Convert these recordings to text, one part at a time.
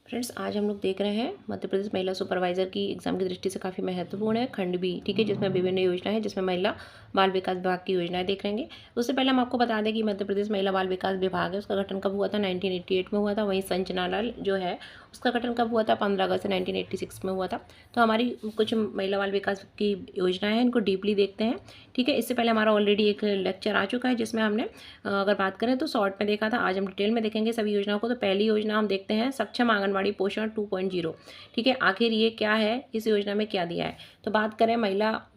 Friends, आज हम लोग देख रहे हैं मध्य प्रदेश महिला सुपरवाइजर की एग्जाम की दृष्टि से काफ़ी महत्वपूर्ण है खंड बी, ठीक है, जिसमें विभिन्न योजना है, जिसमें महिला बाल विकास विभाग की योजनाएं देख रहेंगे। उससे पहले हम आपको बता दें कि मध्य प्रदेश महिला बाल विकास विभाग है, उसका गठन कब हुआ था? 1988 में हुआ था। वहीं संचालनालय जो है उसका गठन कब हुआ था? 15 अगस्त 1986 में हुआ था। तो हमारी कुछ महिला बाल विकास की योजनाएं हैं, इनको डीपली देखते हैं, ठीक है। इससे पहले हमारा ऑलरेडी एक लेक्चर आ चुका है जिसमें हमने अगर बात करें तो शॉर्ट में देखा था। आज हम डिटेल में देखेंगे सभी योजनाओं को। तो पहली योजना हम देखते हैं सक्षम आंगनबाड़ी पोषण 2.0, ठीक है। आखिर ये क्या है, इस योजना में क्या दिया है? तो बात करें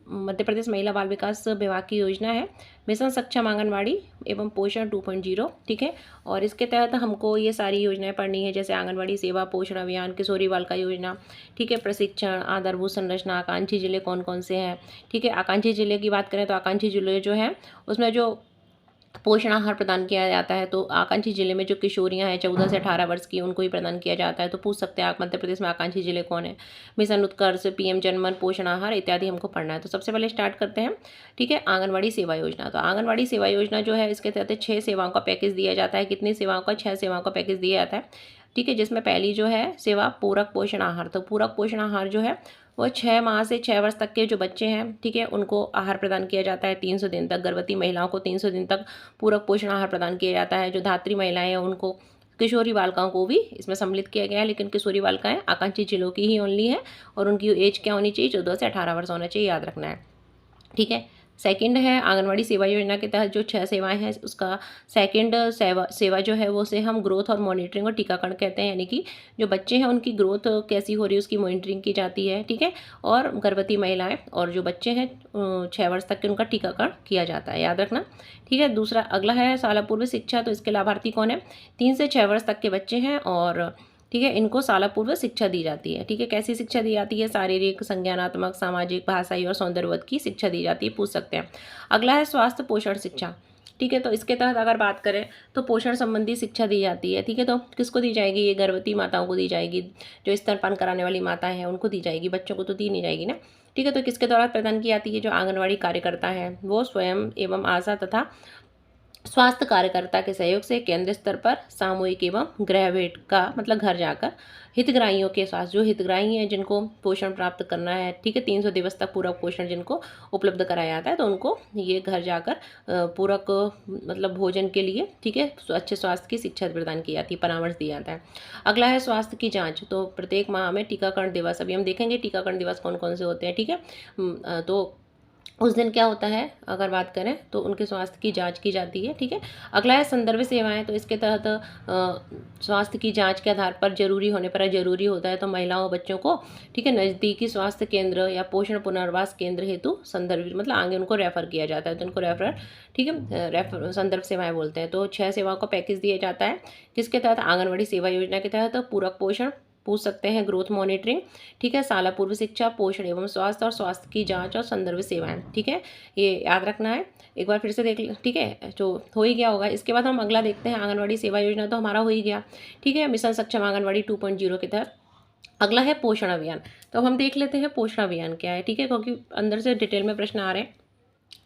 मध्य प्रदेश महिला बाल विकास विभाग की योजना है मिशन सक्षम आंगनबाड़ी एवं पोषण 2.0, ठीक है। और इसके तहत हमको ये सारी योजनाएं पढ़नी है, जैसे आंगनबाड़ी सेवा, पोषण अभियान, किशोरी बालिका योजना, ठीक है, प्रशिक्षण, आधारभूत संरचना, आकांक्षी जिले कौन कौन से हैं, ठीक है। आकांक्षी जिले की बात करें तो आकांक्षी जिले जो है उसमें जो पोषण आहार प्रदान किया जाता है, तो आकांक्षी जिले में जो किशोरियां हैं 14 से 18 वर्ष की, उनको ही प्रदान किया जाता है। तो पूछ सकते हैं आप मध्य प्रदेश में आकांक्षी जिले कौन है? मिशन उत्कर्ष, पीएम जनमन, पोषण आहार इत्यादि हमको पढ़ना है। तो सबसे पहले स्टार्ट करते हैं, ठीक है, आंगनबाड़ी सेवा योजना। तो आंगनबाड़ी सेवा योजना जो है इसके तहत 6 सेवाओं का पैकेज दिया जाता है। कितनी सेवाओं का? 6 सेवाओं का पैकेज दिया जाता है, ठीक है। जिसमें पहली जो है सेवा पूरक पोषण आहार। तो पूरक पोषण आहार जो है वो 6 माह से 6 वर्ष तक के जो बच्चे हैं, ठीक है, उनको आहार प्रदान किया जाता है 300 दिन तक। गर्भवती महिलाओं को 300 दिन तक पूरक पोषण आहार प्रदान किया जाता है। जो धात्री महिलाएं हैं उनको, किशोरी बालिकाओं को भी इसमें सम्मिलित किया गया है, लेकिन किशोरी बालिकाएं आकांक्षी जिलों की ही ओनली है। और उनकी एज क्या होनी चाहिए? 14 से 18 वर्ष होना चाहिए, याद रखना है, ठीक है। सेकंड है आंगनवाड़ी सेवा योजना के तहत जो 6 सेवाएं हैं, उसका सेकंड सेवा जो है वो से हम ग्रोथ और मॉनिटरिंग और टीकाकरण कहते हैं। यानी कि जो बच्चे हैं उनकी ग्रोथ कैसी हो रही है उसकी मॉनिटरिंग की जाती है, ठीक है। और गर्भवती महिलाएं और जो बच्चे हैं 6 वर्ष तक के, उनका टीकाकरण किया जाता है, याद रखना, ठीक है। दूसरा अगला है शाला पूर्व शिक्षा। तो इसके लाभार्थी कौन है? 3 से 6 वर्ष तक के बच्चे हैं और, ठीक है, इनको शाला पूर्व शिक्षा दी जाती है, ठीक है। कैसी शिक्षा दी जाती है? शारीरिक, संज्ञानात्मक, सामाजिक, भाषाई और सौंदर्यवत की शिक्षा दी जाती है, पूछ सकते हैं। अगला है स्वास्थ्य पोषण शिक्षा, ठीक है। तो इसके तहत अगर बात करें तो पोषण संबंधी शिक्षा दी जाती है, ठीक है। तो किसको दी जाएगी? ये गर्भवती माताओं को दी जाएगी, जो स्तनपान कराने वाली माताएं हैं उनको दी जाएगी, बच्चों को तो दी नहीं जाएगी ना, ठीक है। तो किसके द्वारा प्रदान की जाती है? जो आंगनवाड़ी कार्यकर्ता हैं वो स्वयं एवं आशा तथा स्वास्थ्य कार्यकर्ता के सहयोग से केंद्र स्तर पर सामूहिक एवं गृह भेंट का मतलब घर जाकर हितग्राहियों के साथ, जो हितग्राही हैं जिनको पोषण प्राप्त करना है, ठीक है, 300 दिवस तक पूरक पोषण जिनको उपलब्ध कराया जाता है, तो उनको ये घर जाकर पूरक मतलब भोजन के लिए, ठीक है, अच्छे स्वास्थ्य की शिक्षा प्रदान की जाती है, परामर्श दिया जाता है। अगला है स्वास्थ्य की जाँच। तो प्रत्येक माह में टीकाकरण दिवस, अभी हम देखेंगे टीकाकरण दिवस कौन कौन से होते हैं, ठीक है। तो उस दिन क्या होता है अगर बात करें तो उनके स्वास्थ्य की जांच की जाती है, ठीक है। अगला है संदर्भ सेवाएं। तो इसके तहत स्वास्थ्य की जांच के आधार पर जरूरी होने पर जरूरी होता है तो महिलाओं बच्चों को, ठीक है, नज़दीकी स्वास्थ्य केंद्र या पोषण पुनर्वास केंद्र हेतु संदर्भ मतलब आगे उनको रेफर किया जाता है, तो उनको रेफर, ठीक है, रेफर संदर्भ सेवाएं बोलते हैं। तो 6 सेवाओं का पैकेज दिया जाता है, किसके तहत? आंगनबाड़ी सेवा योजना के तहत। पूरक पोषण पूछ सकते हैं, ग्रोथ मॉनिटरिंग, ठीक है, शाला पूर्व शिक्षा, पोषण एवं स्वास्थ्य और स्वास्थ्य की जांच और संदर्भ सेवाएं, ठीक है, ये याद रखना है। एक बार फिर से देख, ठीक है, जो हो ही गया होगा। इसके बाद हम अगला देखते हैं आंगनबाड़ी सेवा योजना, तो हमारा हो ही गया, ठीक है, मिशन सक्षम आंगनबाड़ी 2.0 के तहत। अगला है पोषण अभियान। तो अब हम देख लेते हैं पोषण अभियान क्या है, ठीक है, क्योंकि अंदर से डिटेल में प्रश्न आ रहे हैं,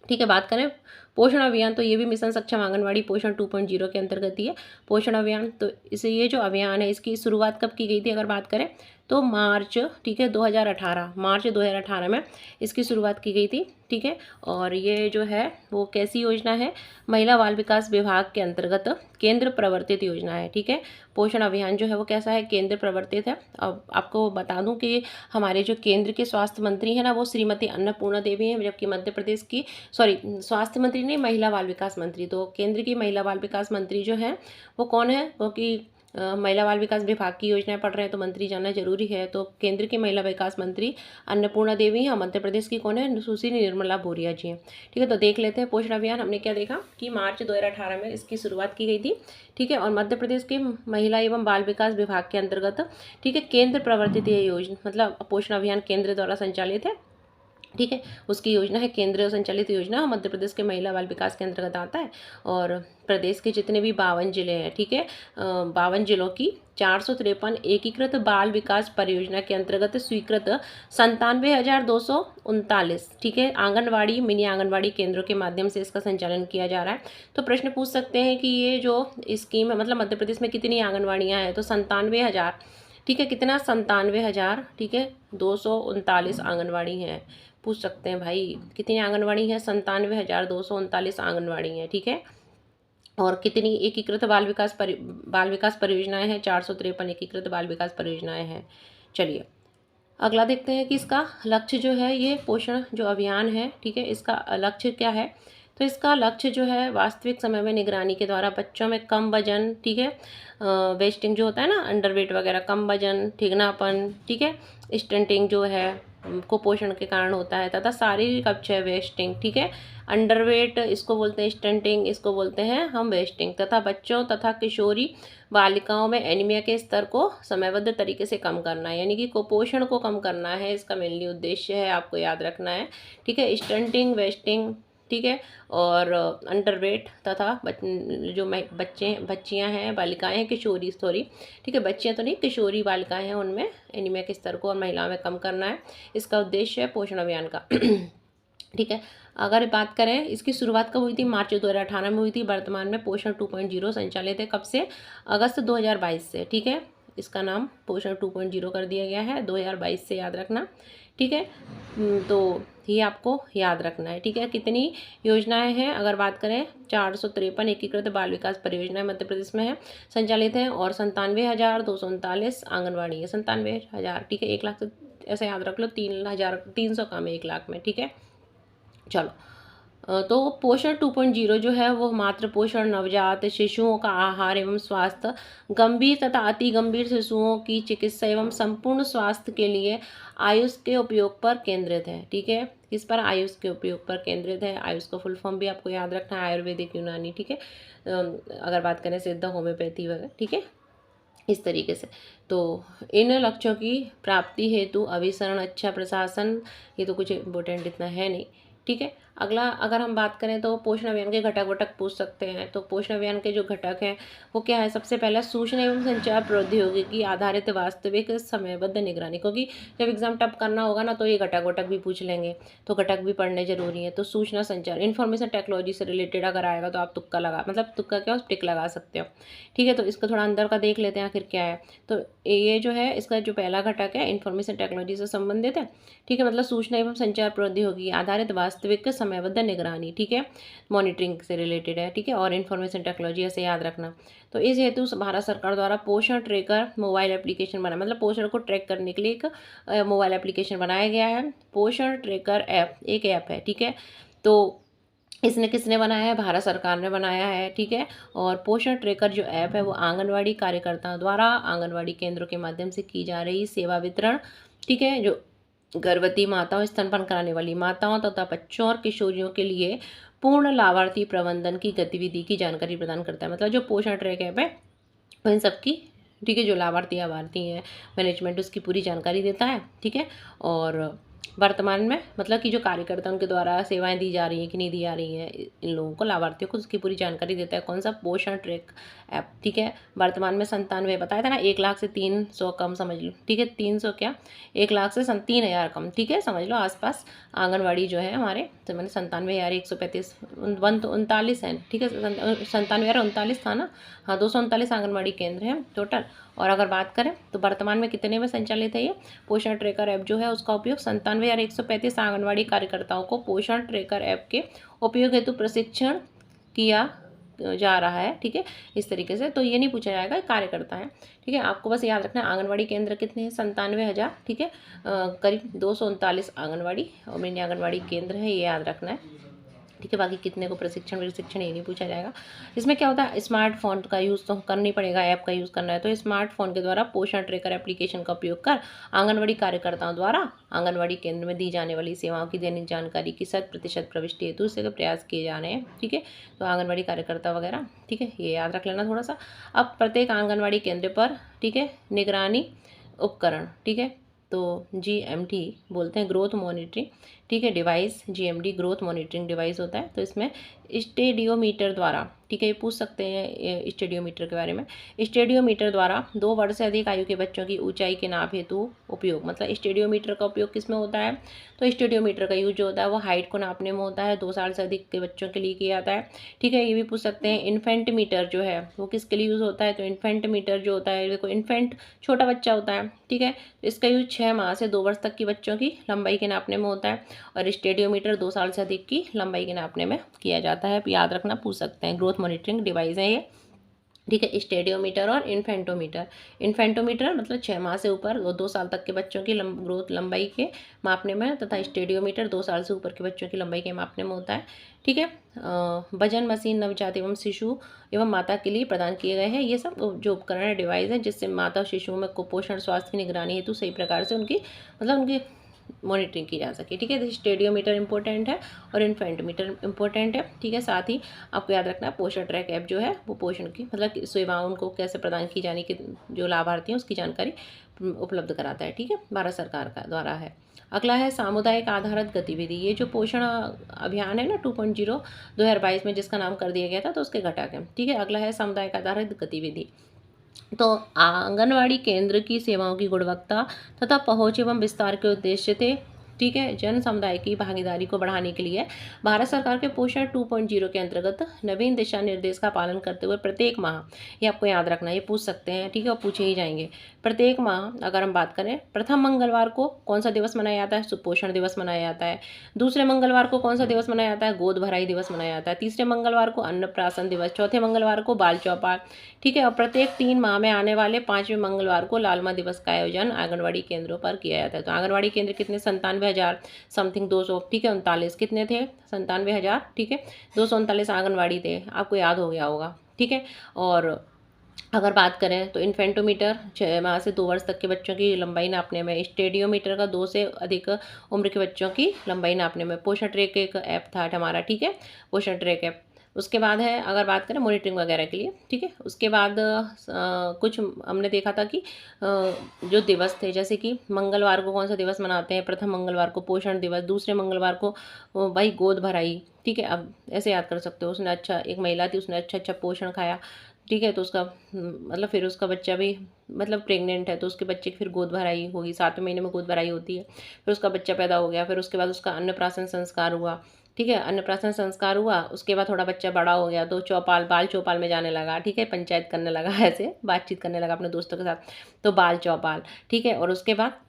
ठीक है। बात करें पोषण अभियान, तो ये भी मिशन सक्षम आंगनबाड़ी पोषण 2.0 के अंतर्गत ही है पोषण अभियान। तो इसे ये जो अभियान है इसकी शुरुआत कब की गई थी अगर बात करें तो मार्च, ठीक है, 2018, मार्च 2018 में इसकी शुरुआत की गई थी, ठीक है। और ये जो है वो कैसी योजना है? महिला बाल विकास विभाग के अंतर्गत केंद्र प्रवर्तित योजना है, ठीक है। पोषण अभियान जो है वो कैसा है? केंद्र प्रवर्तित है। अब आपको बता दूं कि हमारे जो केंद्र के स्वास्थ्य मंत्री हैं ना वो श्रीमती अन्नपूर्णा देवी हैं, जबकि मध्य प्रदेश की स्वास्थ्य मंत्री नहीं, महिला बाल विकास मंत्री। तो केंद्र की महिला बाल विकास मंत्री जो है वो कौन है? वो कि महिला बाल विकास विभाग की योजनाएं पढ़ रहे हैं तो मंत्री जानना जरूरी है। तो केंद्र की महिला विकास मंत्री अन्नपूर्णा देवी हैं, मध्य प्रदेश की कौन है? सुश्री निर्मला भूरिया जी हैं, ठीक है। तो देख लेते हैं पोषण अभियान। हमने क्या देखा कि मार्च 2018 में इसकी शुरुआत की गई थी, ठीक है। और मध्य प्रदेश के महिला एवं बाल विकास विभाग के अंतर्गत, ठीक है, केंद्र प्रवर्तित ये योजना मतलब पोषण अभियान केंद्र द्वारा संचालित है, ठीक है। उसकी योजना है केंद्र संचालित योजना, मध्य प्रदेश के महिला बाल विकास के अंतर्गत आता है। और प्रदेश के जितने भी 52 जिले हैं, ठीक है, 52 जिलों की 453 एकीकृत बाल विकास परियोजना के अंतर्गत स्वीकृत 97,239, ठीक है, आंगनवाड़ी मिनी आंगनवाड़ी केंद्रों के माध्यम से इसका संचालन किया जा रहा है। तो प्रश्न पूछ सकते हैं कि ये जो स्कीम है मतलब मध्य प्रदेश में कितनी आंगनवाड़ियाँ हैं? तो 97,000 ठीक है, कितना 97,000, ठीक है, 239 आंगनवाड़ी हैं। पूछ सकते हैं भाई कितनी आंगनवाड़ी है, 97,239 आंगनवाड़ी हैं, ठीक है। और कितनी एकीकृत बाल विकास परियोजनाएं हैं, 453 एकीकृत बाल विकास परियोजनाएं हैं। चलिए अगला देखते हैं कि इसका लक्ष्य जो है, ये पोषण जो अभियान है, ठीक है, इसका लक्ष्य क्या है। तो इसका लक्ष्य जो है वास्तविक समय में निगरानी के द्वारा बच्चों में कम वजन, ठीक है, वेस्टिंग जो होता है ना, अंडरवेट वगैरह, कम वजन, ठिगनापन, ठीक है, स्टंटिंग जो है कुपोषण के कारण होता है, तथा शारीरिक अपक्षय वेस्टिंग, ठीक है, अंडरवेट इसको बोलते हैं स्टंटिंग, इसको बोलते हैं हम वेस्टिंग, तथा बच्चों तथा किशोरी बालिकाओं में एनीमिया के स्तर को समयबद्ध तरीके से कम करना है, यानी कि कुपोषण को कम करना है, इसका मेनली उद्देश्य है, आपको याद रखना है, ठीक है। स्टंटिंग, वेस्टिंग, ठीक है, और अंडरवेट तथा जो बच्चियां हैं, बालिकाएं हैं, किशोरी सॉरी, ठीक है, बच्चियां तो नहीं, किशोरी बालिकाएं हैं, उनमें एनीमिया के स्तर को और महिलाओं में कम करना है, इसका उद्देश्य है पोषण अभियान का। ठीक है, अगर बात करें इसकी शुरुआत कब हुई थी, मार्च 2018 में हुई थी। वर्तमान में पोषण 2.0 संचालित है, कब से, अगस्त 2022 से, ठीक है। इसका नाम पोषण 2.0 कर दिया गया है 2022 से, याद रखना, ठीक है। तो ये आपको याद रखना है, ठीक है। कितनी योजनाएं हैं, अगर बात करें 453 एकीकृत बाल विकास परियोजनाएं मध्य प्रदेश में है, संचालित हैं, और 97,239 आंगनवाड़ी है, 97,000, ठीक है। 1 लाख से ऐसे याद रख लो, 3,300 कम है 1 लाख में, ठीक है। चलो तो पोषण 2.0 जो है वो मातृ पोषण, नवजात शिशुओं का आहार एवं स्वास्थ्य, गंभीर तथा अति गंभीर शिशुओं की चिकित्सा एवं संपूर्ण स्वास्थ्य के लिए आयुष के उपयोग पर केंद्रित है, ठीक है। किस पर, आयुष के उपयोग पर केंद्रित है। आयुष का फुल फॉर्म भी आपको याद रखना है, आयुर्वेदिक, यूनानी, ठीक है। अगर बात करें सिद्ध, होम्योपैथी वगैरह, ठीक है, इस तरीके से। तो इन लक्ष्यों की प्राप्ति हेतु अभिसरण, अच्छा प्रशासन, ये तो कुछ इम्पोर्टेंट इतना है नहीं, ठीक है। अगला अगर हम बात करें तो पोषण अभियान के घटक वटक पूछ सकते हैं। तो पोषण अभियान के जो घटक हैं वो क्या है, सबसे पहला सूचना एवं संचार प्रौद्योगिकी आधारित वास्तविक समयबद्ध निगरानी, क्योंकि जब एग्जाम टप करना होगा ना तो ये घटक वटक भी पूछ लेंगे, तो घटक भी पढ़ने जरूरी है। तो सूचना संचार, इन्फॉर्मेशन टेक्नोलॉजी से रिलेटेड अगर आएगा तो आप तुक्का लगा, मतलब तुक्का क्या, टिक लगा सकते हो, ठीक है। तो इसको थोड़ा अंदर का देख लेते हैं आखिर क्या है। तो ये जो है इसका जो पहला घटक है इन्फॉर्मेशन टेक्नोलॉजी से संबंधित है, ठीक है, मतलब सूचना एवं संचार प्रौद्योगिकी आधारित वास्तविक समयबद्ध निगरानी, ठीक है, मॉनिटरिंग से रिलेटेड है, ठीक है, और इन्फॉर्मेशन टेक्नोलॉजी ऐसे याद रखना। तो इस हेतु भारत सरकार द्वारा पोषण ट्रैकर मोबाइल एप्लीकेशन बना, मतलब पोषण को ट्रैक करने के लिए एक मोबाइल एप्लीकेशन बनाया गया है। पोषण ट्रैकर ऐप एक ऐप है, ठीक है। तो इसने किसने बनाया है, भारत सरकार ने बनाया है, ठीक है। और पोषण ट्रैकर जो ऐप है वो आंगनवाड़ी कार्यकर्ताओं द्वारा आंगनवाड़ी केंद्रों के माध्यम से की जा रही सेवा वितरण, ठीक है, जो गर्भवती माताओं, स्तनपान कराने वाली माताओं तथा बच्चों और किशोरियों के लिए पूर्ण लाभार्थी प्रबंधन की गतिविधि की जानकारी प्रदान करता है। मतलब जो पोषण ट्रैक ऐप है इन सबकी, ठीक है, जो लाभार्थी हैं, मैनेजमेंट उसकी पूरी जानकारी देता है, ठीक है। और वर्तमान में मतलब कि जो कार्यकर्ता उनके द्वारा सेवाएं दी जा रही हैं कि नहीं दी जा रही हैं इन लोगों को, लाभार्थियों को, उसकी पूरी जानकारी देता है। कौन सा, पोषण ट्रैक ऐप, ठीक है। वर्तमान में 97, बताया था ना, 1 लाख से 300 कम समझ लो, ठीक है, 300 क्या, 1 लाख से 3,000 कम, ठीक है, समझ लो आसपास आंगनवाड़ी जो है हमारे, तो मैंने 97,135 39 है, ठीक है, 97,039 था ना, हाँ, 239 आंगनवाड़ी केंद्र हैं टोटल। और अगर बात करें तो वर्तमान में कितने में संचालित है ये पोषण ट्रैकर ऐप जो है, उसका उपयोग 97,135 आंगनवाड़ी कार्यकर्ताओं को पोषण ट्रैकर ऐप के उपयोग हेतु प्रशिक्षण किया जा रहा है, ठीक है, इस तरीके से। तो ये नहीं पूछा जाएगा कार्यकर्ता है, ठीक है। आपको बस याद रखना है आंगनवाड़ी केंद्र कितने हैं, 97,000, ठीक है, करीब 239 आंगनवाड़ी और मिनी आंगनवाड़ी केंद्र है, ये याद रखना है, ठीक है। बाकी कितने को प्रशिक्षण ये नहीं पूछा जाएगा। इसमें क्या होता है, स्मार्टफोन का यूज़ तो करना ही पड़ेगा, ऐप का यूज़ करना है, तो स्मार्टफोन के द्वारा पोषण ट्रैकर एप्लीकेशन का उपयोग कर आंगनवाड़ी कार्यकर्ताओं द्वारा आंगनवाड़ी केंद्र में दी जाने वाली सेवाओं की दैनिक जानकारी की 100% प्रविष्टि हेतु इसके प्रयास किए जाने हैं, ठीक है। तो आंगनवाड़ी कार्यकर्ता वगैरह, ठीक है, ये याद रख लेना थोड़ा सा। अब प्रत्येक आंगनवाड़ी केंद्र पर, ठीक है, निगरानी उपकरण, ठीक है, तो GMT बोलते हैं, ग्रोथ मॉनिटरिंग, ठीक है, device, GMD growth monitoring device होता है। तो इसमें स्टेडियोमीटर द्वारा, ठीक है, ये पूछ सकते हैं स्टेडियोमीटर के बारे में। स्टेडियोमीटर द्वारा 2 वर्ष से अधिक आयु के बच्चों की ऊंचाई के नाप हेतु उपयोग, मतलब स्टेडियोमीटर का उपयोग किस में होता है, तो स्टेडियोमीटर का यूज जो होता है वो हाइट को नापने में होता है, 2 साल से अधिक के बच्चों के लिए किया जाता है, ठीक है। ये भी पूछ सकते हैं इन्फेंट मीटर जो है वो किसके लिए यूज़ होता है, तो इन्फेंट मीटर जो होता है, देखो इन्फेंट छोटा बच्चा होता है, ठीक है, तो इसका यूज 6 माह से 2 वर्ष तक की बच्चों की लंबाई के नापने में होता है, और स्टेडियोमीटर 2 साल से अधिक की लंबाई के नापने में किया जाता है। याद रखना, पूछ सकते हैं, ग्रोथ मॉनिटरिंग डिवाइस है ये, ठीक है। स्टेडियोमीटर और इन्फेंटोमीटर, इन्फेंटोमीटर मतलब 6 माह से ऊपर 2 साल तक के बच्चों की ग्रोथ लंबाई के मापने में, तथा स्टेडियोमीटर 2 साल से ऊपर के बच्चों की लंबाई के मापने में होता है, ठीक है। वजन मशीन नवजात एवं शिशु एवं माता के लिए प्रदान किए गए हैं। ये सब जो उपकरण है, डिवाइस है, जिससे माता और शिशुओं में कुपोषण स्वास्थ्य की निगरानी हेतु सही प्रकार से उनकी मतलब उनकी मॉनिटरिंग की जा सके, ठीक है। तो स्टेडियोमीटर इंपॉर्टेंट है और इन्फेंटोमीटर इंपॉर्टेंट है, ठीक है। साथ ही आपको याद रखना है पोषण ट्रैक ऐप जो है वो पोषण की मतलब सेवाओं उनको कैसे प्रदान की जाने की जो लाभार्थी हैं उसकी जानकारी उपलब्ध कराता है, ठीक है, भारत सरकार का द्वारा है। अगला है सामुदायिक आधारित गतिविधि। ये जो पोषण अभियान है ना 2.0 2022 में जिसका नाम कर दिया गया था, तो उसके घटक है, ठीक है। अगला है सामुदायिक आधारित गतिविधि। तो आंगनवाड़ी केंद्र की सेवाओं की गुणवत्ता तथा पहुंच एवं विस्तार के उद्देश्य थे, ठीक है। जन समुदाय की भागीदारी को बढ़ाने के लिए भारत सरकार के पोषण 2.0 के अंतर्गत नवीन दिशा निर्देश का पालन करते हुए प्रत्येक माह, ये आपको याद रखना, ये पूछ सकते हैं, ठीक है, और पूछे ही जाएंगे। प्रत्येक माह अगर हम बात करें, प्रथम मंगलवार को कौन सा दिवस मनाया जाता है, सुपोषण दिवस मनाया जाता है। दूसरे मंगलवार को कौन सा दिवस मनाया जाता है, गोद भराई दिवस मनाया जाता है। तीसरे मंगलवार को अन्नप्राशन दिवस, चौथे मंगलवार को बाल चौपाल, ठीक है। और प्रत्येक 3 माह में आने वाले 5वें मंगलवार को लाल माह दिवस का आयोजन आंगनवाड़ी केंद्रों पर किया जाता है। तो आंगनवाड़ी केंद्र कितने, 97,000 समथिंग 200, ठीक है, 39 कितने थे, 97,000, ठीक है, 239 आंगनवाड़ी थे, आपको याद हो गया होगा, ठीक है। और अगर बात करें तो इन्फेंटोमीटर 6 माह से 2 वर्ष तक के बच्चों की लंबाई नापने में, स्टेडियोमीटर का 2 से अधिक उम्र के बच्चों की लंबाई नापने में, पोषण ट्रैक एक ऐप था हमारा, ठीक है, पोषण ट्रैक ऐप। उसके बाद है अगर बात करें मॉनिटरिंग वगैरह के लिए, ठीक है। उसके बाद कुछ हमने देखा था कि जो दिवस थे, जैसे कि मंगलवार को कौन सा दिवस मनाते हैं, प्रथम मंगलवार को पोषण दिवस, दूसरे मंगलवार को भाई गोद भराई, ठीक है। अब ऐसे याद कर सकते हो, उसने अच्छा, एक महिला थी, उसने अच्छा पोषण खाया, ठीक है, तो उसका मतलब फिर उसका बच्चा भी मतलब प्रेग्नेंट है तो उसके बच्चे की फिर गोद भराई होगी, 7वें महीने में गोद भराई होती है, फिर उसका बच्चा पैदा हो गया, फिर उसके बाद उसका अन्नप्राशन संस्कार हुआ, ठीक है, अन्नप्राशन संस्कार हुआ। उसके बाद थोड़ा बच्चा बड़ा हो गया तो चौपाल, बाल चौपाल में जाने लगा, ठीक है, पंचायत करने लगा, ऐसे बातचीत करने लगा अपने दोस्तों के साथ, तो बाल चौपाल, ठीक है। और उसके बाद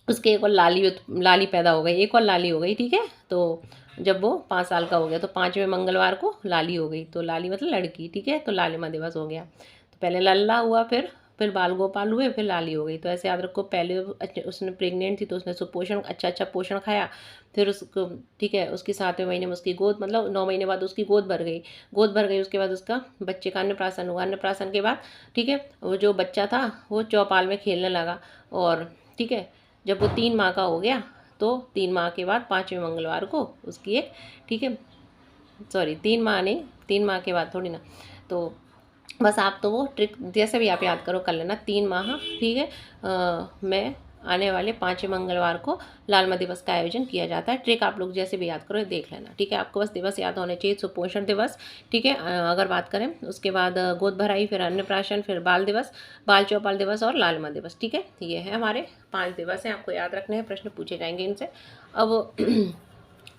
उसके एक और लाली पैदा हो गई, एक और लाली हो गई, ठीक है। तो जब वो 5 साल का हो गया तो 5वें मंगलवार को लाली हो गई, तो लाली मतलब लड़की, ठीक है, तो लालिमा दिवस हो गया। तो पहले लल्ला हुआ, फिर बाल गोपाल हुए, फिर लाली हो गई। तो ऐसे याद रखो, पहले उसने प्रेग्नेंट थी तो उसने सुपोषण अच्छा पोषण खाया, फिर उसको, ठीक है, उसकी 7वें महीने में उसकी गोद मतलब 9 महीने बाद उसकी गोद भर गई। उसके बाद उसका बच्चे का अन्नप्राशन हुआ, अन्नप्राशन के बाद, ठीक है, वो जो बच्चा था वो चौपाल में खेलने लगा, और ठीक है, जब वो 3 माह का हो गया तो 3 माह के बाद 5वें मंगलवार को उसकी एक, ठीक है, सॉरी 3 माह नहीं, 3 माह के बाद थोड़ी ना, तो बस आप तो वो ट्रिक जैसे भी आप याद करो कर लेना, 3 माह, ठीक है, में आने वाले 5वें मंगलवार को लाल माह दिवस का आयोजन किया जाता है। ट्रिक आप लोग जैसे भी याद करो देख लेना, ठीक है। आपको बस दिवस याद होने चाहिए, सुपोषण दिवस, ठीक है। अगर बात करें उसके बाद गोद भराई, फिर अन्नप्राशन, फिर बाल दिवस, बाल चौपाल दिवस और लाल माह दिवस, ठीक है। ये है हमारे 5 दिवस हैं, आपको याद रखने हैं, प्रश्न पूछे जाएंगे इनसे। अब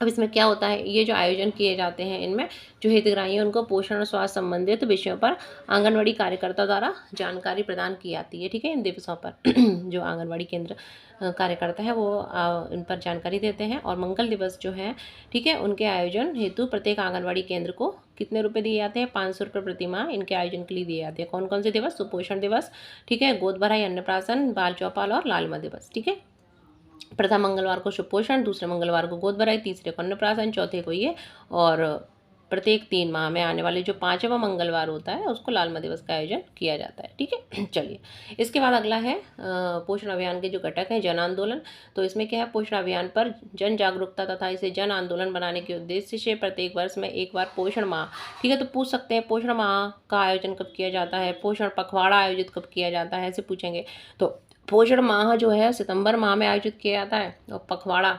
इसमें क्या होता है, ये जो आयोजन किए जाते हैं इनमें जो हितग्राही हैं उनको पोषण और स्वास्थ्य संबंधित विषयों पर आंगनवाड़ी कार्यकर्ता द्वारा जानकारी प्रदान की जाती है, ठीक है, इन दिवसों पर जो आंगनवाड़ी केंद्र कार्यकर्ता है वो इन पर जानकारी देते हैं। और मंगल दिवस जो है, ठीक है, उनके आयोजन हेतु प्रत्येक आंगनवाड़ी केंद्र को कितने रुपए दिए जाते हैं, 500 रुपये प्रति माह इनके आयोजन के लिए दिए जाते हैं। कौन कौन से दिवस, सुपोषण दिवस, ठीक है, गोद भराई, अन्नप्राशन, बाल चौपाल और लाल माह दिवस, ठीक है। प्रथम मंगलवार को सुपोषण, दूसरे मंगलवार को गोद भराई, तीसरे को अन्नप्राशन, चौथे को ये, और प्रत्येक 3 माह में आने वाले जो 5वां मंगलवार होता है उसको लाल माह दिवस का आयोजन किया जाता है, ठीक है। चलिए, इसके बाद अगला है पोषण अभियान के जो घटक हैं, जन आंदोलन। तो इसमें क्या है, पोषण अभियान पर जन जागरूकता तथा इसे जन आंदोलन बनाने के उद्देश्य से प्रत्येक वर्ष में एक बार पोषण माह, ठीक है, तो पूछ सकते हैं पोषण माह का आयोजन कब किया जाता है, पोषण पखवाड़ा आयोजित कब किया जाता है, ऐसे पूछेंगे। तो पोषण माह जो है सितंबर माह में आयोजित किया जाता है, और पखवाड़ा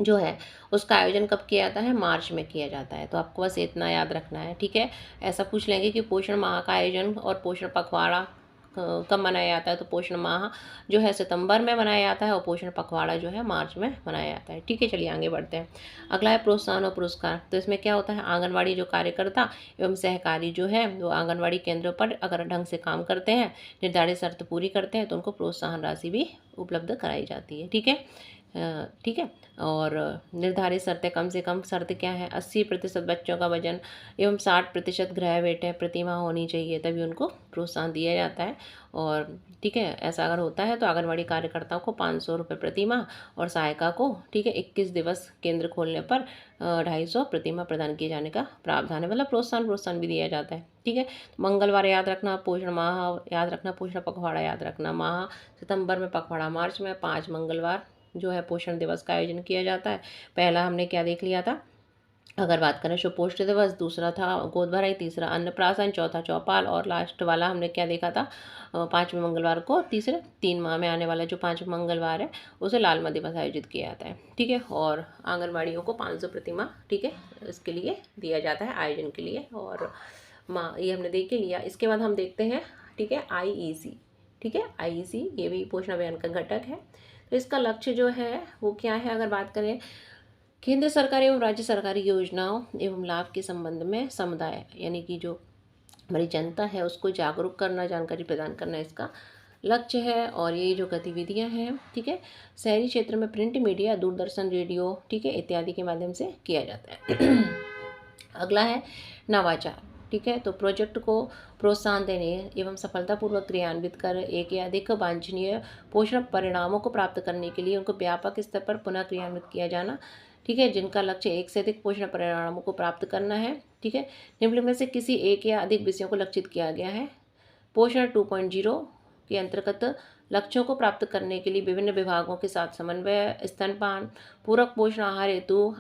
जो है उसका आयोजन कब किया जाता है, मार्च में किया जाता है। तो आपको बस इतना याद रखना है, ठीक है। ऐसा पूछ लेंगे कि पोषण माह का आयोजन और पोषण पखवाड़ा कब मनाया जाता है, तो पोषण माह जो है सितंबर में मनाया जाता है और पोषण पखवाड़ा जो है मार्च में मनाया जाता है, ठीक है। चलिए आगे बढ़ते हैं। अगला है प्रोत्साहन और पुरस्कार। तो इसमें क्या होता है, आंगनवाड़ी जो कार्यकर्ता एवं सहकारी जो है वो आंगनवाड़ी केंद्रों पर अगर ढंग से काम करते हैं, निर्धारित शर्त पूरी करते हैं, तो उनको प्रोत्साहन राशि भी उपलब्ध कराई जाती है, ठीक है। ठीक है। और निर्धारित शर्तें, कम से कम शर्त क्या है, 80% बच्चों का वजन एवं 60% गृह वेट है प्रतिमाह होनी चाहिए, तभी उनको प्रोत्साहन दिया जाता है। और ठीक है, ऐसा अगर होता है तो आंगनवाड़ी कार्यकर्ताओं को 500 रुपये प्रतिमाह और सहायिका को, ठीक है, 21 दिवस केंद्र खोलने पर 250 प्रतिमाह प्रदान किए जाने का प्रावधान है। मतलब प्रोत्साहन भी दिया जाता है, ठीक है। मंगलवार याद रखना, पोषण माह याद रखना, पोषण पखवाड़ा याद रखना। माह सितंबर में, पखवाड़ा मार्च में, 5 मंगलवार जो है पोषण दिवस का आयोजन किया जाता है। पहला हमने क्या देख लिया था, अगर बात करें सुपोषण दिवस, दूसरा था गोद भराई, तीसरा अन्नप्राशन, चौथा चौपाल और लास्ट वाला हमने क्या देखा था, 5वें मंगलवार को, तीसरे 3 माह में आने वाला जो 5वां मंगलवार है उसे लाल माह दिवस आयोजित किया जाता है, ठीक है। और आंगनबाड़ियों को 500 प्रतिमाह, ठीक है, इसके लिए दिया जाता है आयोजन के लिए। और माँ ये हमने देख लिया। इसके बाद हम देखते हैं, ठीक है, IEC, ठीक है। IEC ये भी पोषण अभियान का घटक है। तो इसका लक्ष्य जो है वो क्या है, अगर बात करें केंद्र सरकार एवं राज्य सरकारी योजनाओं एवं लाभ के संबंध में समुदाय यानी कि जो हमारी जनता है उसको जागरूक करना, जानकारी प्रदान करना इसका लक्ष्य है। और ये जो गतिविधियां हैं, ठीक है, शहरी क्षेत्र में प्रिंट मीडिया, दूरदर्शन, रेडियो, ठीक है, इत्यादि के माध्यम से किया जाता है। अगला है नवाचार, ठीक है। तो प्रोजेक्ट को प्रोत्साहन देने एवं सफलतापूर्वक क्रियान्वित कर एक या अधिक वांछनीय पोषण परिणामों को प्राप्त करने के लिए उनको व्यापक स्तर पर पुनः क्रियान्वित किया जाना, ठीक है, जिनका लक्ष्य एक से अधिक पोषण परिणामों को प्राप्त करना है, ठीक है। निम्न में से किसी एक या अधिक विषयों को लक्षित किया गया है। पोषण 2.0 के अंतर्गत लक्ष्यों को प्राप्त करने के लिए विभिन्न विभागों के साथ समन्वय, स्तनपान, पूरक पोषण आहार हेतु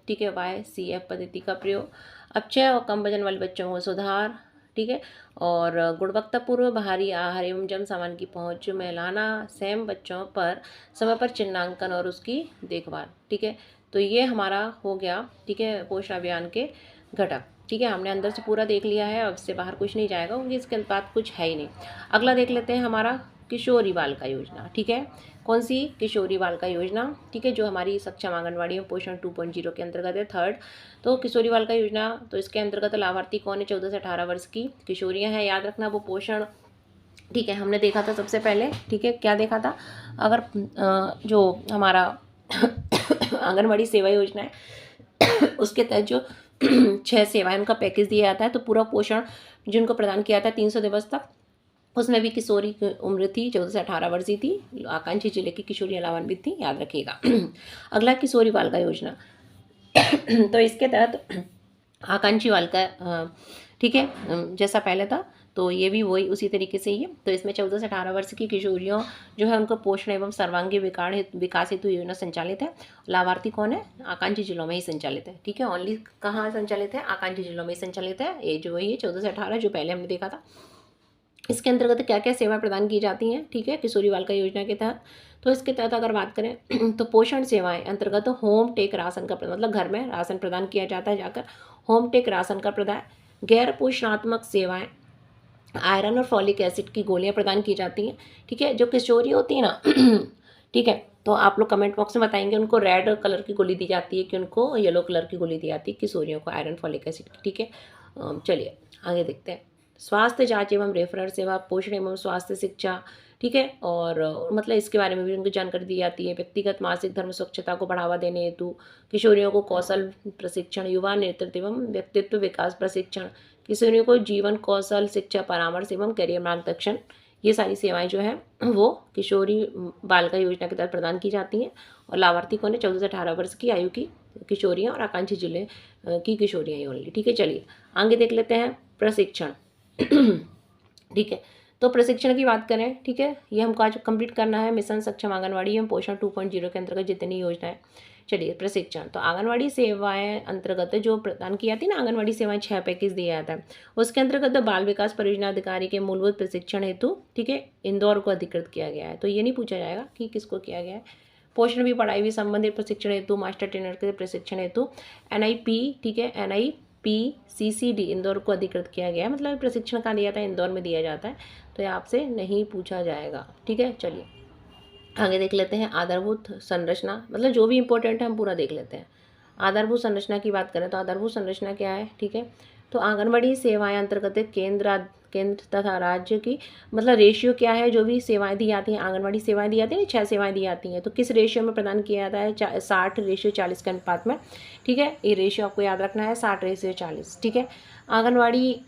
ठीक है, YCF पद्धति का प्रयोग, अक्षय और कम वजन वाले बच्चों को सुधार, ठीक है, और गुणवत्तापूर्ण बाहरी आहार एवं जन सामान की पहुंच में लाना, सेम बच्चों पर समय पर चिन्हांकन और उसकी देखभाल, ठीक है। तो ये हमारा हो गया, ठीक है, पोषण अभियान के घटक, ठीक है। हमने अंदर से पूरा देख लिया है, अब से बाहर कुछ नहीं जाएगा क्योंकि इसके बाद कुछ है ही नहीं। अगला देख लेते हैं हमारा किशोरी बालिका योजना, ठीक है। कौन सी, किशोरी बालिका योजना, ठीक है, जो हमारी सक्षम आंगनवाड़ी में पोषण 2.0 के अंतर्गत है, थर्ड। तो किशोरी बालिका योजना, तो इसके अंतर्गत लाभार्थी कौन है, 14 से 18 वर्ष की किशोरियां हैं। याद रखना वो पोषण, ठीक है, हमने देखा था सबसे पहले, ठीक है, क्या देखा था, अगर जो हमारा आंगनवाड़ी सेवा योजना है उसके तहत जो 6 सेवाएं उनका पैकेज दिया जाता है, तो पूरा पोषण जिनको प्रदान किया जाता है 300 दिवस तक, उसमें भी किशोरी की उम्र थी 14 से 18 वर्ष की थी। आकांक्षी जिले की किशोरियां लाभान्वित थी, याद रखिएगा। अगला किशोरी बालिका योजना तो इसके तहत आकांक्षी बालिका, ठीक है, जैसा पहले था तो ये भी वही उसी तरीके से ही है। तो इसमें 14 से 18 वर्ष की किशोरियों जो है उनको पोषण एवं सर्वांगीण विकास हेतु योजना संचालित है। लाभार्थी कौन है, आकांक्षी जिलों में ही संचालित है, ठीक है। ओनली कहाँ संचालित है, आकांक्षी जिलों में ही संचालित है। एज वही है 14 से 18 जो पहले हमने देखा था। इसके अंतर्गत क्या क्या सेवा प्रदान की जाती हैं, ठीक है, किशोरी बालिका योजना के तहत। तो इसके तहत अगर बात करें तो पोषण सेवाएं अंतर्गत होम टेक राशन का, मतलब घर में राशन प्रदान किया जाता है जाकर, होम टेक राशन का प्रदान, गैर पोषणात्मक सेवाएं, आयरन और फॉलिक एसिड की गोलियां प्रदान की जाती हैं, ठीक है। जो किशोरी होती है ना ठीक है, तो आप लोग कमेंट बॉक्स में बताएंगे उनको रेड कलर की गोली दी जाती है कि उनको येलो कलर की गोली दी जाती है किशोरियों को, आयरन फॉलिक एसिड की, ठीक है। चलिए आगे देखते हैं। स्वास्थ्य जांच एवं रेफरल सेवा, पोषण एवं स्वास्थ्य शिक्षा, ठीक है, और मतलब इसके बारे में भी उनको जानकारी दी जाती है। व्यक्तिगत मासिक धर्म स्वच्छता को बढ़ावा देने हेतु किशोरियों को कौशल प्रशिक्षण, युवा नेतृत्व एवं व्यक्तित्व विकास प्रशिक्षण, किशोरियों को जीवन कौशल शिक्षा परामर्श एवं करियर मार्गदर्शन, ये सारी सेवाएं जो है वो किशोरी बालिका योजना के तहत प्रदान की जाती हैं। और लाभार्थी कौन है, 14 से 18 वर्ष की आयु की किशोरियाँ और आकांक्षी जिले की किशोरियाँ ही ओनली, ठीक है। चलिए आगे देख लेते हैं प्रशिक्षण ठीक है। तो प्रशिक्षण की बात करें, ठीक है, ये हमको आज कंप्लीट करना है मिशन सक्षम आंगनवाड़ी एवं पोषण 2.0 के अंतर्गत जितनी योजनाएं। चलिए प्रशिक्षण, तो आंगनवाड़ी सेवाएं अंतर्गत जो प्रदान की जाती है ना, आंगनवाड़ी सेवाएं 6 पैकेज दिया जाता है, उसके अंतर्गत बाल विकास परियोजना अधिकारी के मूलभूत प्रशिक्षण हेतु, ठीक है, इंदौर को अधिकृत किया गया है। तो ये नहीं पूछा जाएगा कि किसको किया गया है, पोषण भी पढ़ाई भी संबंधित प्रशिक्षण हेतु मास्टर ट्रेनर के प्रशिक्षण हेतु NIP, ठीक है, NIPCCD इंदौर को अधिकृत किया गया है। मतलब प्रशिक्षण कहाँ दिया था, इंदौर में दिया जाता है, तो ये आपसे नहीं पूछा जाएगा। ठीक है, चलिए आगे देख लेते हैं। आधारभूत संरचना, मतलब जो भी इंपॉर्टेंट है हम पूरा देख लेते हैं। आधारभूत संरचना की बात करें तो आधारभूत संरचना क्या है, ठीक है, तो आंगनबाड़ी सेवाएं अंतर्गत केंद्र तथा राज्य की मतलब रेशियो क्या है, जो भी सेवाएं दी जाती हैं, आंगनबाड़ी सेवाएं दी जाती हैं, 6 सेवाएं दी जाती हैं, तो किस रेशियो में प्रदान किया जाता है, 60:40 के अनुपात में। ठीक है, ये रेशियो आपको याद रखना है, 60:40। ठीक है, आंगनबाड़ी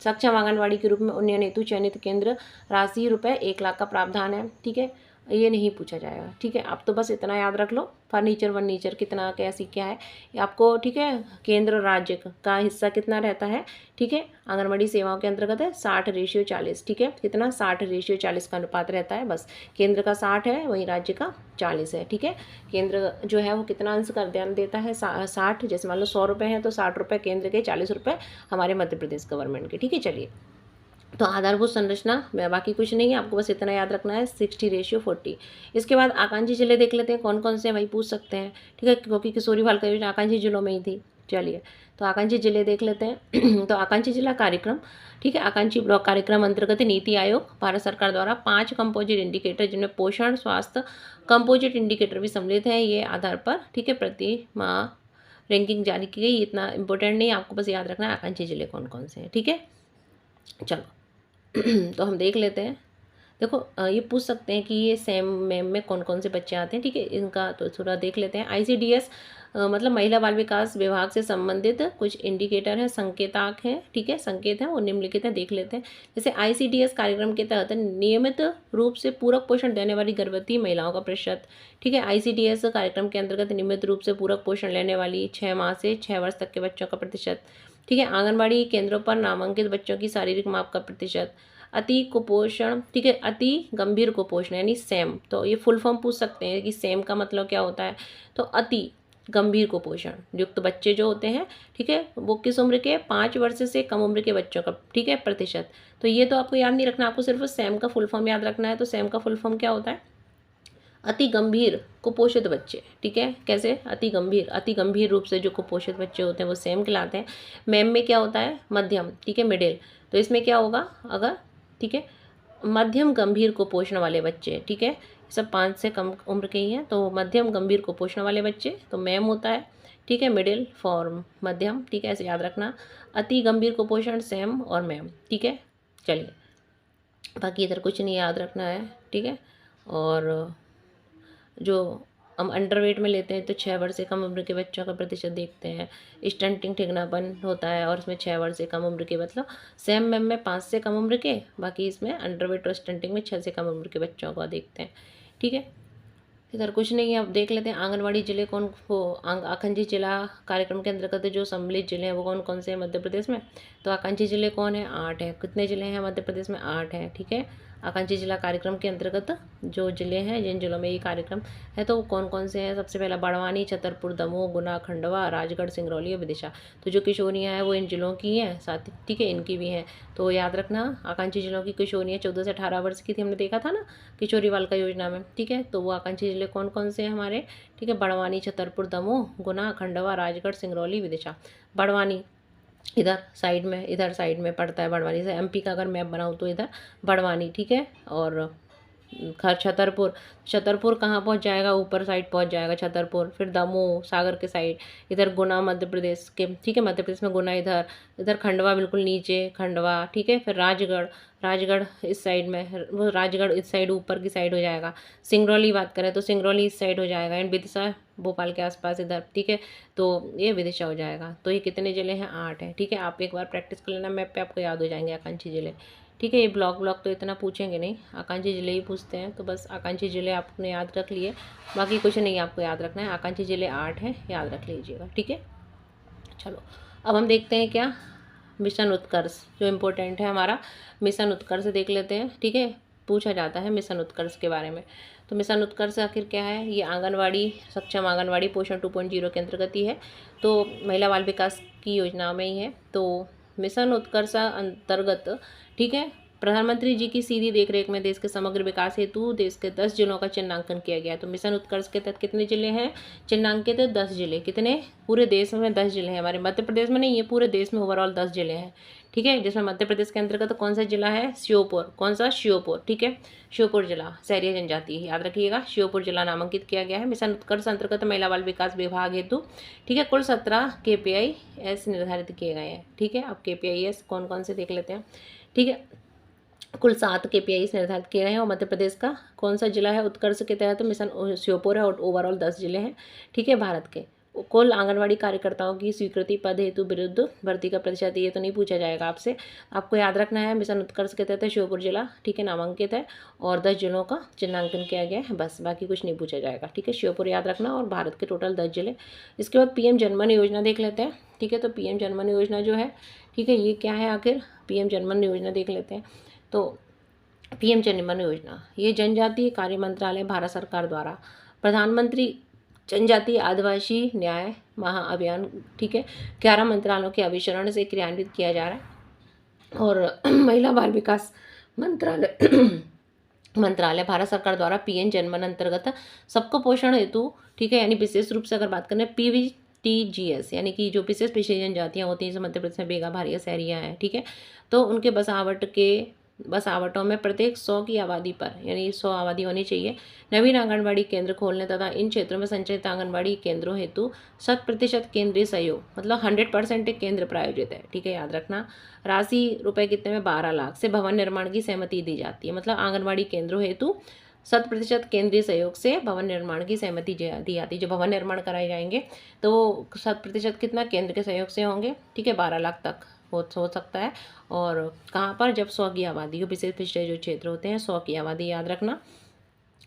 सक्षम आंगनबाड़ी के रूप में उन्नयन हेतु चयनित केंद्र राशि ₹1,00,000 का प्रावधान है। ठीक है, ये नहीं पूछा जाएगा। ठीक है, आप तो बस इतना याद रख लो, फर्नीचर कितना कैसी क्या है ये आपको। ठीक है, केंद्र राज्य का हिस्सा कितना रहता है। ठीक है, आंगनबाड़ी सेवाओं के अंतर्गत है 60:40। ठीक है, कितना 60:40 का अनुपात रहता है, बस केंद्र का 60 है, वहीं राज्य का 40 है। ठीक है, केंद्र जो है वो कितना अंश कर ध्यान देता है, 60, जैसे मान लो 100 रुपये हैं तो 60 रुपये केंद्र के, 40 रुपये हमारे मध्य प्रदेश गवर्नमेंट के। ठीक है, चलिए तो आधारभूत संरचना में बाकी कुछ नहीं है, आपको बस इतना याद रखना है, 60:40। इसके बाद आकांक्षी जिले देख लेते हैं कौन कौन से, वही पूछ सकते हैं। ठीक है, क्योंकि किशोरी बालिका योजना आकांक्षी जिलों में ही थी। चलिए तो आकांक्षी जिले देख लेते हैं। तो आकांक्षी जिला कार्यक्रम, ठीक है, आकांक्षी ब्लॉक कार्यक्रम अंतर्गत नीति आयोग भारत सरकार द्वारा 5 कंपोजिट इंडिकेटर जिनमें पोषण स्वास्थ्य कंपोजिट इंडिकेटर भी सम्मिलित हैं, ये आधार पर, ठीक है, प्रति माह रैंकिंग जारी की गई। इतना इंपॉर्टेंट नहीं, आपको बस याद रखना है आकांक्षी जिले कौन कौन से हैं। ठीक है, चलो तो हम देख लेते हैं। देखो ये पूछ सकते हैं कि ये सेम मैम में कौन कौन से बच्चे आते हैं। ठीक है, इनका तो थोड़ा देख लेते हैं। ICDS मतलब महिला बाल विकास विभाग से संबंधित कुछ इंडिकेटर हैं, संकेतांक हैं। ठीक है, संकेत हैं वो निम्नलिखित हैं, देख लेते हैं। जैसे ICDS कार्यक्रम के तहत नियमित रूप से पूरक पोषण देने वाली गर्भवती महिलाओं का प्रतिशत। ठीक है, ICDS कार्यक्रम के अंतर्गत नियमित रूप से पूरक पोषण लेने वाली 6 माह से 6 वर्ष तक के बच्चों का प्रतिशत। ठीक है, आंगनबाड़ी केंद्रों पर नामांकित बच्चों की शारीरिक माप का प्रतिशत। अति कुपोषण, ठीक है, अति गंभीर कुपोषण यानी सैम, तो ये फुल फॉर्म पूछ सकते हैं कि सैम का मतलब क्या होता है, तो अति गंभीर कुपोषण युक्त बच्चे जो होते हैं, ठीक है, वो किस उम्र के, 5 वर्ष से कम उम्र के बच्चों का, ठीक है, प्रतिशत। तो ये तो आपको याद नहीं रखना, आपको सिर्फ सैम का फुल फॉर्म याद रखना है। तो सैम का फुल फॉर्म क्या होता है, अति गंभीर कुपोषित बच्चे। ठीक है, कैसे, अति गंभीर रूप से जो कुपोषित बच्चे होते हैं वो सैम कहलाते हैं। मैम में क्या होता है, मध्यम, ठीक है, मिडिल। तो इसमें क्या होगा अगर, ठीक है, मध्यम गंभीर कुपोषण वाले बच्चे, ठीक है, सब 5 से कम उम्र के ही हैं, तो मध्यम गंभीर कुपोषण वाले बच्चे तो मैम होता है। ठीक है, मिडिल फॉर्म मध्यम। ठीक है, ऐसे याद रखना, अति गंभीर कुपोषण सैम और मैम। ठीक है, चलिए बाकी इधर कुछ नहीं याद रखना है। ठीक है, और जो हम अंडरवेट में लेते हैं तो 6 वर्ष से कम उम्र के बच्चों का प्रतिशत देखते हैं। स्टंटिंग ठिगनापन होता है और इसमें 6 वर्ष से कम उम्र के, मतलब सेम मैम में 5 से कम उम्र के, बाकी इसमें अंडरवेट और स्टंटिंग में 6 से कम उम्र के बच्चों को देखते हैं। ठीक है, इधर कुछ नहीं है। अब देख लेते हैं आंगनबाड़ी जिले कौन वो आकांक्षी जिला कार्यक्रम के अंतर्गत जो सम्मिलित जिले हैं वो कौन कौन से हैं मध्य प्रदेश में। तो आकांक्षी जिले कौन है, 8 है। कितने जिले हैं मध्य प्रदेश में, 8 हैं। ठीक है, आकांक्षी जिला कार्यक्रम के अंतर्गत जो जिले हैं, जिन जिलों में ये कार्यक्रम है तो कौन कौन से हैं, सबसे पहला बड़वानी, छतरपुर, दमोह, गुना, खंडवा, राजगढ़, सिंगरौली और विदिशा। तो जो किशोरियाँ हैं वो इन जिलों की हैं साथ ही, ठीक है, इनकी भी हैं। तो याद रखना आकांक्षी जिलों की किशोरियाँ 14 से 18 वर्ष की थी, हमने देखा था ना किशोरी बालिका योजना में। ठीक है, तो वो आकांक्षी जिले कौन कौन से हैं हमारे, ठीक है, बड़वानी, छतरपुर, दमोह, गुना, खंडवा, राजगढ़, सिंगरौली, विदिशा। बड़वानी इधर साइड में पड़ता है बड़वानी से, MP का अगर मैप बनाऊँ तो इधर बड़वानी। ठीक है, और छतरपुर कहाँ पहुँच जाएगा, ऊपर साइड पहुँच जाएगा छतरपुर। फिर दमोह सागर के साइड, इधर गुना मध्य प्रदेश के, ठीक है, मध्य प्रदेश में गुना इधर खंडवा बिल्कुल नीचे खंडवा। ठीक है, फिर राजगढ़ इस साइड में, वो राजगढ़ इस साइड ऊपर की साइड हो जाएगा। सिंगरौली बात करें तो सिंगरौली इस साइड हो जाएगा, एंड विदिशा भोपाल के आसपास इधर। ठीक है, तो ये विदिशा हो जाएगा। तो ये कितने जिले हैं, 8 हैं। ठीक है, आप एक बार प्रैक्टिस कर लेना, मैप पे आपको याद हो जाएंगे आकांक्षी जिले। ठीक है, ये ब्लॉक तो इतना पूछेंगे नहीं, आकांक्षी जिले ही पूछते हैं, तो बस आकांक्षी जिले आपने याद रख लिए, बाकी कुछ नहीं आपको याद रखना है। आकांक्षी जिले 8 हैं, याद रख लीजिएगा। ठीक है, चलो अब हम देखते हैं क्या, मिशन उत्कर्ष जो इम्पोर्टेंट है हमारा, मिशन उत्कर्ष देख लेते हैं। ठीक है, पूछा जाता है मिशन उत्कर्ष के बारे में। तो मिशन उत्कर्ष आखिर क्या है, ये आंगनवाड़ी सक्षम आंगनवाड़ी पोषण 2.0 के अंतर्गत ही है, तो महिला बाल विकास की योजना में ही है। तो मिशन उत्कर्ष अंतर्गत, ठीक है, प्रधानमंत्री जी की सीधी देखरेख में देश के समग्र विकास हेतु देश के 10 जिलों का चिन्हांकन किया गया है। तो मिशन उत्कर्ष के तहत कितने जिले हैं चिन्हांकित? 10 जिले। कितने? पूरे देश में 10 जिले हैं। हमारे मध्य प्रदेश में नहीं, ये पूरे देश में ओवरऑल 10 जिले हैं। ठीक है, जिसमें मध्य प्रदेश के अंतर्गत कौन सा जिला है? श्योपुर। कौन सा? श्योपुर। ठीक है, श्योपुर जिला शहरी जनजाति, याद रखिएगा, श्योपुर जिला नामांकित किया गया है। मिशन उत्कर्ष अंतर्गत महिला बाल विकास विभाग हेतु ठीक है कुल 17 KPIS निर्धारित किए गए हैं। ठीक है, अब KPIS कौन कौन से देख लेते हैं। ठीक है, कुल 7 KPIs निर्धारित किए गए हैं और मध्य प्रदेश का कौन सा जिला है उत्कर्ष के तहत? मिशन श्योपुर है और ओवरऑल 10 जिले हैं। ठीक है, भारत के कुल आंगनवाड़ी कार्यकर्ताओं की स्वीकृति पद हेतु विरुद्ध भर्ती का प्रतिशत, ये तो नहीं पूछा जाएगा आपसे, आपको याद रखना है मिशन उत्कर्ष के तहत श्योपुर जिला ठीक है नामांकित है और 10 जिलों का चिन्हांकन किया गया है, बस बाकी कुछ नहीं पूछा जाएगा। ठीक है, श्योपुर याद रखना और भारत के टोटल 10 जिले। इसके बाद PM जनमन योजना देख लेते हैं। ठीक है, तो PM जनमन योजना जो है ठीक है ये क्या है आखिर? PM जनमन योजना देख लेते हैं। तो PM जनमन योजना ये जनजातीय कार्य मंत्रालय भारत सरकार द्वारा प्रधानमंत्री जनजातीय आदिवासी न्याय महाअभियान ठीक है 11 मंत्रालयों के अभिसरण से क्रियान्वित किया जा रहा है और महिला बाल विकास मंत्रालय भारत सरकार द्वारा PM जनमन अंतर्गत सबको पोषण हेतु ठीक है यानी विशेष रूप से अगर बात करें PVTGS यानी कि जो विशेष पिछड़ी जनजातियाँ होती हैं जैसे मध्य प्रदेश में बेगा भारिया सहरिया हैं ठीक है, तो उनके बसावटों में प्रत्येक 100 की आबादी पर यानी 100 आबादी होनी चाहिए नवीन आंगनबाड़ी केंद्र खोलने तथा इन क्षेत्रों में संचालित आंगनबाड़ी केंद्रों हेतु 100% केंद्रीय सहयोग मतलब 100% एक केंद्र प्रायोजित है। ठीक है, याद रखना। राशि रुपए कितने में? 12 लाख से भवन निर्माण की सहमति दी जाती है। मतलब आंगनबाड़ी केंद्रों हेतु 100% केंद्रीय सहयोग से भवन निर्माण की सहमति दी जाती है। जो भवन निर्माण कराए जाएंगे तो वो 100% कितना केंद्र के सहयोग से होंगे। ठीक है, 12 लाख तक हो सकता है। और कहाँ पर? जब 100 की आबादी हो, विशेष पिछड़े जो क्षेत्र होते हैं 100 की आबादी, याद रखना।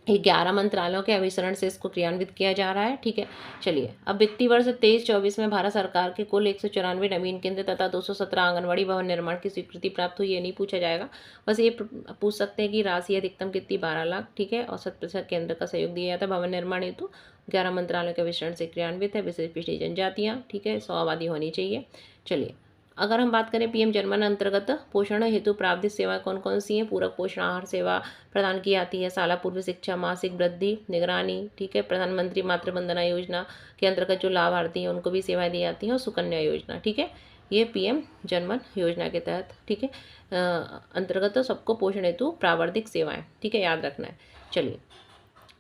11 मंत्रालयों के अभिसरण से इसको क्रियान्वित किया जा रहा है। ठीक है, चलिए अब वित्तीय वर्ष 23-24 में भारत सरकार के कुल 194 नवीन केंद्र तथा 217 आंगनबाड़ी भवन निर्माण की स्वीकृति प्राप्त हुई। ये नहीं पूछा जाएगा, बस ये पूछ सकते हैं कि राशि अधिकतम कितनी? 12 लाख। ठीक है, और 100% केंद्र का सहयोग दिया जाता है भवन निर्माण हेतु। 11 मंत्रालयों के अभिसरण से क्रियान्वित है। विशेष पिछड़ी जनजातियाँ ठीक है 100 आबादी होनी चाहिए। चलिए अगर हम बात करें PM जनमन अंतर्गत पोषण हेतु प्रावधिक सेवाएं कौन कौन सी हैं? पूरक पोषण आहार सेवा प्रदान की जाती है, शाला पूर्व शिक्षा, मासिक वृद्धि निगरानी। ठीक है, प्रधानमंत्री मातृ वंदना योजना के अंतर्गत जो लाभार्थी हैं उनको भी सेवाएं दी जाती हैं और सुकन्या योजना। ठीक है, ये PM जनमन योजना के तहत ठीक है अंतर्गत सबको पोषण हेतु प्रावधिक सेवाएँ ठीक है याद रखना है। चलिए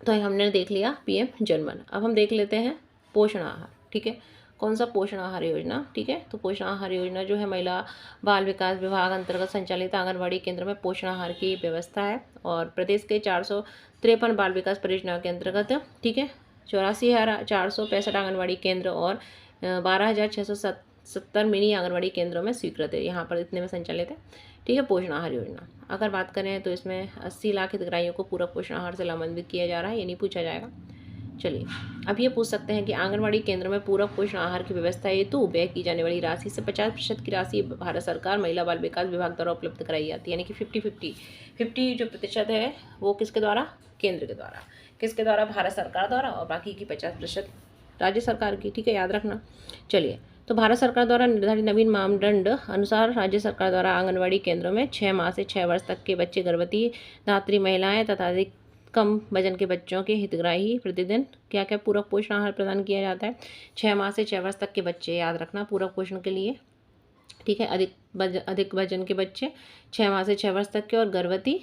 तो हमने देख लिया PM जनमन। अब हम देख लेते हैं पोषण आहार। ठीक है, कौन सा? पोषण आहार योजना। ठीक है, तो पोषण आहार योजना जो है महिला बाल विकास विभाग अंतर्गत संचालित आंगनबाड़ी केंद्र में पोषण आहार की व्यवस्था है और प्रदेश के 453 बाल विकास परियोजनाओं के अंतर्गत ठीक है 84,465 आंगनबाड़ी केंद्र और 12,670 मिनी आंगनबाड़ी केंद्रों में स्वीकृत है। यहाँ पर इतने में संचालित है। ठीक है, पोषण आहार योजना अगर बात करें तो इसमें 80 लाख हितग्राहियों को पूरक पोषण आहार से लाभान्वित किया जा रहा है। ये नहीं पूछा जाएगा। चलिए अब ये पूछ सकते हैं कि आंगनबाड़ी केंद्र में पूरक पोषण आहार की व्यवस्था हेतु व्यय की जाने वाली राशि से 50% की राशि भारत सरकार महिला बाल विकास विभाग द्वारा उपलब्ध कराई जाती है। यानी कि 50-50 जो प्रतिशत है वो किसके द्वारा? केंद्र के द्वारा। किसके द्वारा? भारत सरकार द्वारा, और बाकी की 50% राज्य सरकार की। ठीक है, याद रखना। चलिए तो भारत सरकार द्वारा निर्धारित नवीन मानदंड अनुसार राज्य सरकार द्वारा आंगनबाड़ी केंद्रों में 6 माह से 6 वर्ष तक के बच्चे, गर्भवती, धात्री महिलाएं तथा अधिक कम वजन के बच्चों के हितग्राही प्रतिदिन क्या क्या पूरक पोषण आहार प्रदान किया जाता है? 6 माह से 6 वर्ष तक के बच्चे, याद रखना, पूरक पोषण के लिए। ठीक है, अधिक वजन के बच्चे 6 माह से 6 वर्ष तक के और गर्भवती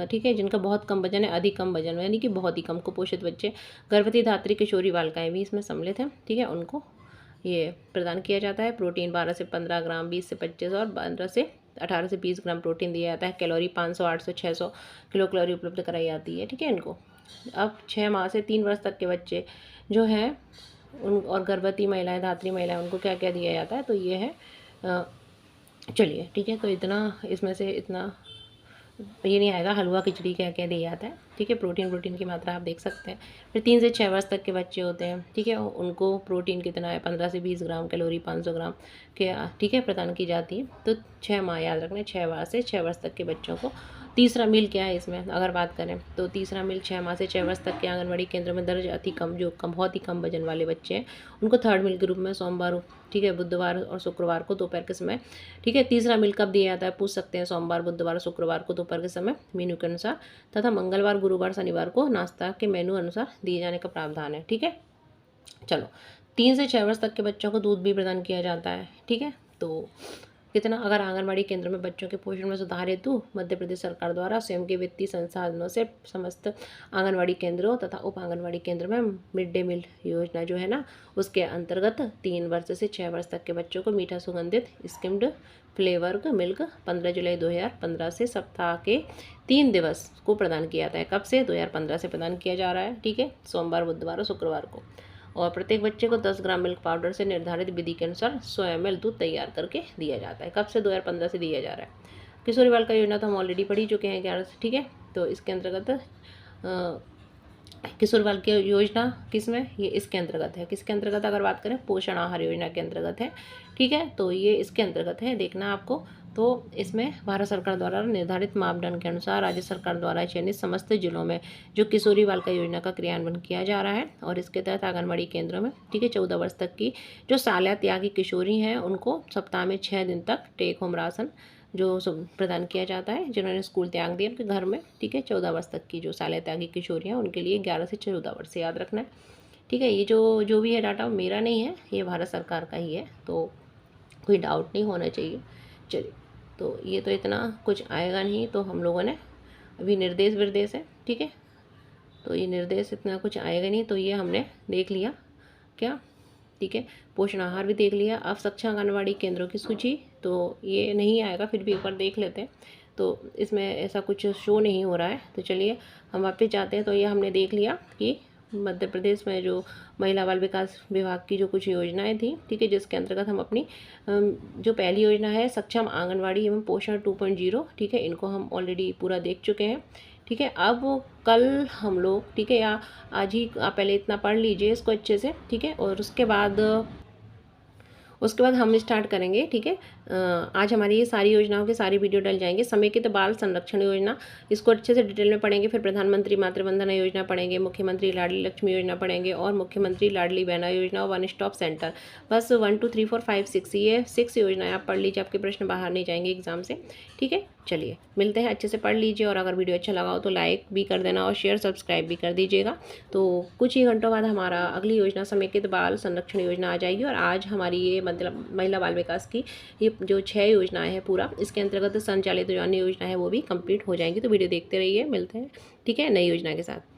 ठीक है जिनका बहुत कम वजन है, अधिक कम वजन यानी कि बहुत ही कम कुपोषित बच्चे, गर्भवती, धात्री, किशोरी बालिकाएं भी इसमें सम्मिलित हैं। ठीक है, उनको ये प्रदान किया जाता है। प्रोटीन 12 से 15 ग्राम, 20 से 25 और 18 से 20 ग्राम प्रोटीन दिया जाता है। कैलोरी 500, 800, 600 किलो कैलोरी उपलब्ध कराई जाती है। ठीक है, इनको अब 6 माह से 3 वर्ष तक के बच्चे जो हैं उन और गर्भवती महिलाएं, धात्री महिलाएं, उनको क्या क्या दिया जाता है? तो ये है चलिए ठीक है, तो इतना इसमें से इतना ये नहीं आएगा हलवा खिचड़ी क्या क्या दिया जाता है। ठीक है। प्रोटीन की मात्रा आप देख सकते हैं। फिर 3 से 6 वर्ष तक के बच्चे होते हैं, ठीक है, उनको प्रोटीन कितना है 15 से 20 ग्राम, कैलोरी 500 ग्राम के, ठीक है, प्रदान की जाती है। तो 6 माह याद रखना है, 6 माह से 6 वर्ष तक के बच्चों को। तीसरा मील क्या है इसमें अगर बात करें तो तीसरा मील 6 माह से 6 वर्ष तक के आंगनबाड़ी केंद्र में दर्ज अति कम, जो कम बहुत ही कम वजन वाले बच्चे हैं, उनको थर्ड मील के रूप में सोमवार, ठीक है, बुधवार और शुक्रवार को दोपहर के समय, ठीक है। तीसरा मील कब दिया जाता है पूछ सकते हैं, सोमवार, बुधवार और शुक्रवार को दोपहर के समय मेनू के अनुसार, तथा मंगलवार, गुरुवार, शनिवार को नाश्ता के मेनू अनुसार दिए जाने का प्रावधान है, ठीक है। चलो, 3 से 6 वर्ष तक के बच्चों को दूध भी प्रदान किया जाता है, ठीक है। तो कितना, अगर आंगनबाड़ी केंद्र में बच्चों के पोषण में सुधार हेतु मध्य प्रदेश सरकार द्वारा स्वयं के वित्तीय संसाधनों से समस्त आंगनबाड़ी केंद्रों तथा उप आंगनबाड़ी केंद्र में मिड डे मील योजना जो है ना, उसके अंतर्गत 3 वर्ष से 6 वर्ष तक के बच्चों को मीठा सुगंधित स्किम्ड फ्लेवर्ड मिल्क 15 जुलाई 2015 से सप्ताह के 3 दिवस को प्रदान किया जाता है। कब से? 2015 से प्रदान किया जा रहा है, ठीक है, सोमवार, बुधवार और शुक्रवार को। और प्रत्येक बच्चे को 10 ग्राम मिल्क पाउडर से निर्धारित विधि के अनुसार 100 ml दूध तैयार करके दिया जाता है। कब से? 2015 से दिया जा रहा है। किशोरी बालिका योजना तो हम ऑलरेडी पढ़ी चुके हैं 11 से, ठीक है। तो इसके अंतर्गत किशोरी बालिका योजना किसमें, ये इसके अंतर्गत है। किसके अंतर्गत अगर बात करें, पोषण आहार योजना के अंतर्गत है, ठीक है। तो ये इसके अंतर्गत है, देखना आपको। तो इसमें भारत सरकार द्वारा निर्धारित मापदंड के अनुसार राज्य सरकार द्वारा चयनित समस्त जिलों में जो किशोरी बालिका योजना का क्रियान्वयन किया जा रहा है, और इसके तहत आंगनबाड़ी केंद्रों में, ठीक है, 14 वर्ष तक की जो शाला त्यागी किशोरी हैं उनको सप्ताह में 6 दिन तक टेक होम राशन जो प्रदान किया जाता है, जिन्होंने स्कूल त्याग दिया उनके घर में, ठीक है। 14 वर्ष तक की जो शाला त्यागी किशोरी हैं उनके लिए 11 से 14 वर्ष याद रखना है, ठीक है। ये जो भी है डाटा मेरा नहीं है, ये भारत सरकार का ही है, तो कोई डाउट नहीं होना चाहिए। चलिए, तो ये तो इतना कुछ आएगा नहीं, तो हम लोगों ने अभी निर्देश विर्देश है, ठीक है, तो ये निर्देश इतना कुछ आएगा नहीं, तो ये हमने देख लिया क्या, ठीक है। पोषण आहार भी देख लिया। अब सक्षम आंगनबाड़ी केंद्रों की सूची, तो ये नहीं आएगा, फिर भी एक बार देख लेते हैं। तो इसमें ऐसा कुछ शो नहीं हो रहा है, तो चलिए हम वापस जाते हैं। तो ये हमने देख लिया कि मध्य प्रदेश में जो महिला बाल विकास विभाग की जो कुछ योजनाएं थी, ठीक है, जिसके अंतर्गत हम अपनी जो पहली योजना है सक्षम आंगनबाड़ी एवं पोषण 2.0, ठीक है, इनको हम ऑलरेडी पूरा देख चुके हैं, ठीक है। अब कल हम लोग, ठीक है, या आज ही आप पहले इतना पढ़ लीजिए इसको अच्छे से, ठीक है, और उसके बाद हम स्टार्ट करेंगे, ठीक है। आज हमारी ये सारी योजनाओं के सारी वीडियो डल जाएंगे। समेकित बाल संरक्षण योजना, इसको अच्छे से डिटेल में पढ़ेंगे। फिर प्रधानमंत्री मातृवंदना योजना पढ़ेंगे, मुख्यमंत्री लाडली लक्ष्मी योजना पढ़ेंगे, और मुख्यमंत्री लाडली बहना योजना, वन स्टॉप सेंटर। बस 1 2 3 4 5 6 ये 6 योजनाएं आप पढ़ लीजिए, आपके प्रश्न बाहर नहीं जाएंगे एग्जाम से, ठीक है। चलिए मिलते हैं, अच्छे से पढ़ लीजिए, और अगर वीडियो अच्छा लगा हो तो लाइक भी कर देना और शेयर सब्सक्राइब भी कर दीजिएगा। तो कुछ ही घंटों बाद हमारा अगली योजना समेकित बाल संरक्षण योजना आ जाएगी, और आज हमारी ये मतलब महिला बाल विकास की ये जो 6 योजनाएं हैं पूरा, इसके अंतर्गत संचालित जो अन्य योजना है वो भी कंप्लीट हो जाएंगी। तो वीडियो देखते रहिए, मिलते हैं, ठीक है, नई योजना के साथ।